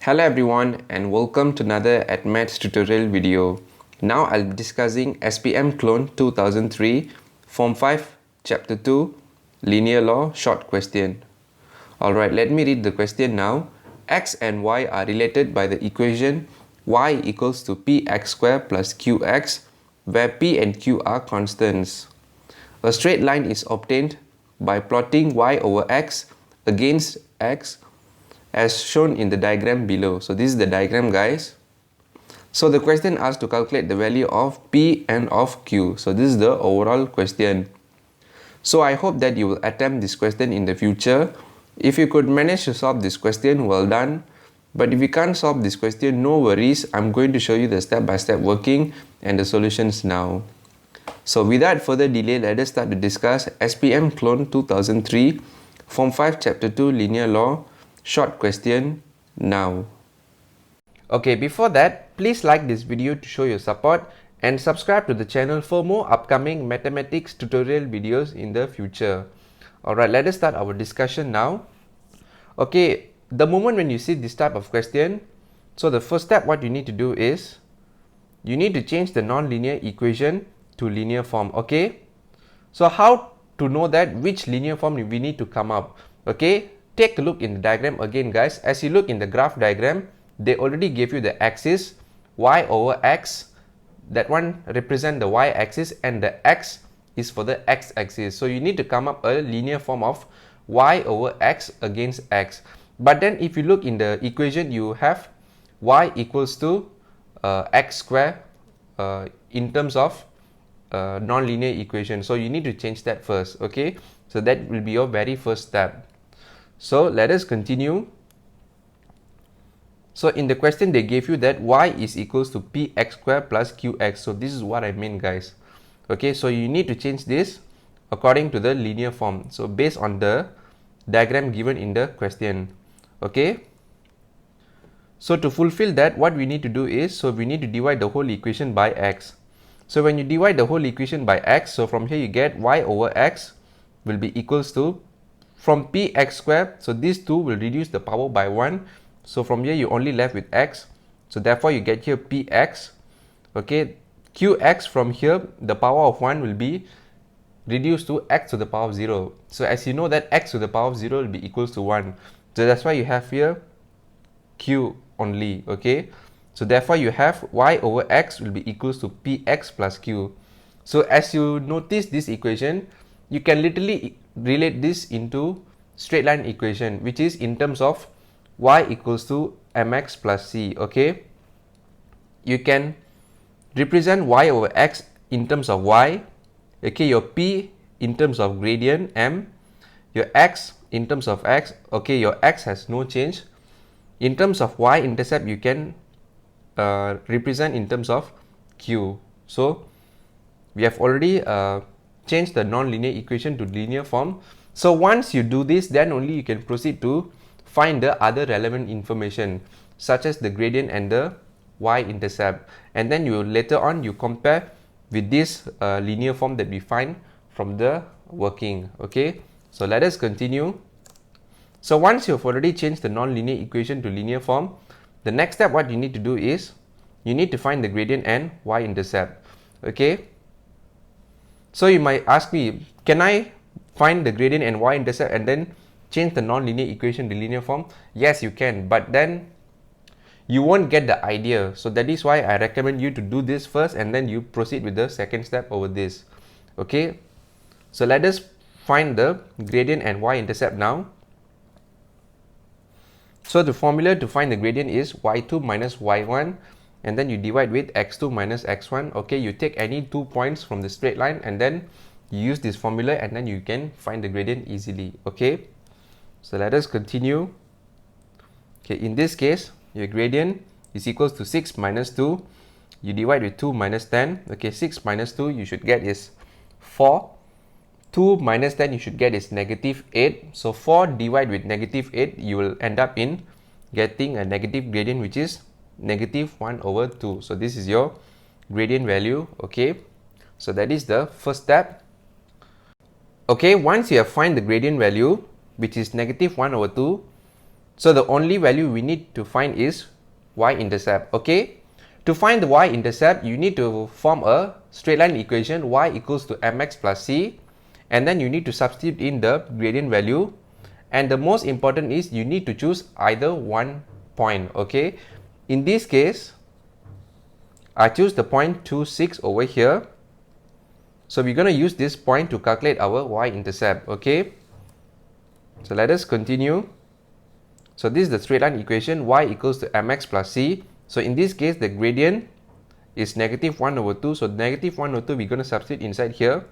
Hello everyone and welcome to another Maths tutorial video. Now I'll be discussing SPM Clone 2003 Form 5 Chapter 2 Linear Law Short Question. Alright, let me read the question now. X and Y are related by the equation y equals to px squared plus qx, where p and q are constants. A straight line is obtained by plotting y over x against x as shown in the diagram below. So this is the diagram, guys. So the question asks to calculate the value of p and of q. So this is the overall question. So I hope that you will attempt this question in the future. If you could manage to solve this question, well done. But if you can't solve this question, no worries. I'm going to show you the step-by-step working and the solutions now. So without further delay, let us start to discuss SPM Clone 2003 Form 5 Chapter 2 Linear Law Short Question now. Okay, before that, please like this video to show your support and subscribe to the channel for more upcoming mathematics tutorial videos in the future. Alright, let us start our discussion now. Okay, the moment when you see this type of question, so the first step what you need to do is, you need to change the non-linear equation to linear form. Okay, so how to know that which linear form we need to come up? Okay, take a look in the diagram again, guys. As you look in the graph diagram, they already gave you the axis y over x. That one represent the y-axis and the x is for the x-axis. So you need to come up a linear form of y over x against x. But then if you look in the equation, you have y equals to x squared in terms of non-linear equation. So you need to change that first. Okay, so that will be your very first step. So let us continue. So in the question they gave you that y is equals to px squared plus qx. So this is what I mean, guys. Okay, so you need to change this according to the linear form. So based on the diagram given in the question. Okay, so to fulfill that, what we need to do is, so we need to divide the whole equation by x. So when you divide the whole equation by x, so from here you get y over x will be equals to, from px squared, so these two will reduce the power by 1. So from here you only left with x. So therefore you get here px. Okay, qx from here, the power of 1 will be reduced to x to the power of 0. So as you know that x to the power of 0 will be equals to 1. So that's why you have here q only. Okay, so therefore you have y over x will be equals to px plus q. So as you notice this equation, you can literally relate this into straight line equation, which is in terms of y equals to mx plus c. Okay, you can represent y over x in terms of y. Okay, your p in terms of gradient m, your x in terms of x. Okay, your x has no change. In terms of y-intercept, you can represent in terms of q. So we have already changed the non-linear equation to linear form. So once you do this, then only you can proceed to find the other relevant information, such as the gradient and the y-intercept. And then you later on you compare with this linear form that we find from the working. Okay, so let us continue. So once you've already changed the non-linear equation to linear form, the next step what you need to do is, you need to find the gradient and y-intercept. Okay, so you might ask me, can I find the gradient and y-intercept and then change the non-linear equation to linear form? Yes, you can, but then you won't get the idea. So that is why I recommend you to do this first and then you proceed with the second step over this. Okay, so let us find the gradient and y-intercept now. So the formula to find the gradient is y2 minus y1, and then you divide with x2 minus x1. Okay, you take any 2 points from the straight line and then you use this formula and then you can find the gradient easily. Okay, so let us continue. Okay, in this case, your gradient is equals to 6 minus 2. You divide with 2 minus 10. Okay, 6 minus 2 you should get is 4. 2 minus 10 you should get is negative 8. So 4 divided with negative 8, you will end up in getting a negative gradient, which is negative 1 over 2. So this is your gradient value. Okay, so that is the first step. Okay, once you have find the gradient value, which is negative 1 over 2, So the only value we need to find is y-intercept. Okay, to find the y-intercept, you need to form a straight line equation y equals to mx plus c, and then you need to substitute in the gradient value, and the most important is you need to choose either one point. Okay, in this case I choose the point 26 over here, so we're going to use this point to calculate our y-intercept. Okay, so let us continue. So this is the straight line equation, y equals to mx plus c. So in this case the gradient is negative 1 over 2, so negative 1 over 2 we're going to substitute inside here.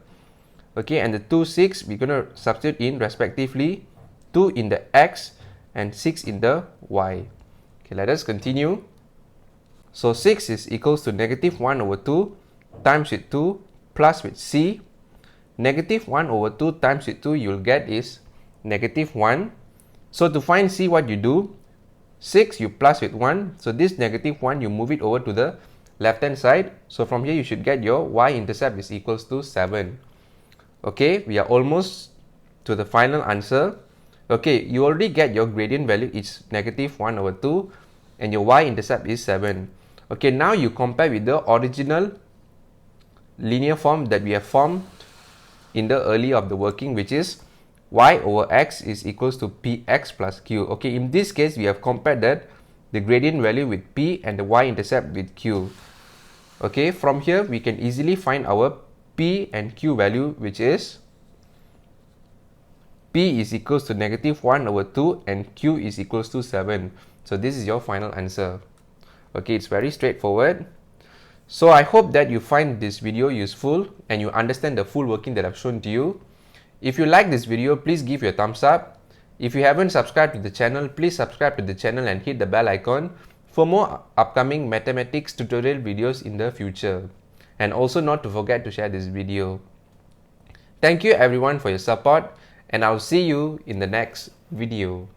Okay, and the 2, 6 we're going to substitute in respectively 2 in the x and 6 in the y. Okay, let us continue. So 6 is equals to negative 1 over 2 times with 2 plus with c. Negative 1 over 2 times with 2 you'll get is negative 1. So to find c, what you do, 6 you plus with 1, so this negative 1 you move it over to the left hand side. So from here you should get your y-intercept is equals to 7. Okay, we are almost to the final answer. Okay, you already get your gradient value is negative 1 over 2 and your y-intercept is 7. Okay, now you compare with the original linear form that we have formed in the early of the working, which is y over x is equals to px plus q. Okay, in this case we have compared that the gradient value with p and the y-intercept with q. Okay, from here we can easily find our p and q value, which is p is equals to negative 1 over 2 and q is equals to 7. So this is your final answer. Okay, it's very straightforward. So I hope that you find this video useful and you understand the full working that I've shown to you. If you like this video, please give your thumbs up. If you haven't subscribed to the channel, please subscribe to the channel and hit the bell icon for more upcoming mathematics tutorial videos in the future. And also not to forget to share this video. Thank you everyone for your support, and I'll see you in the next video.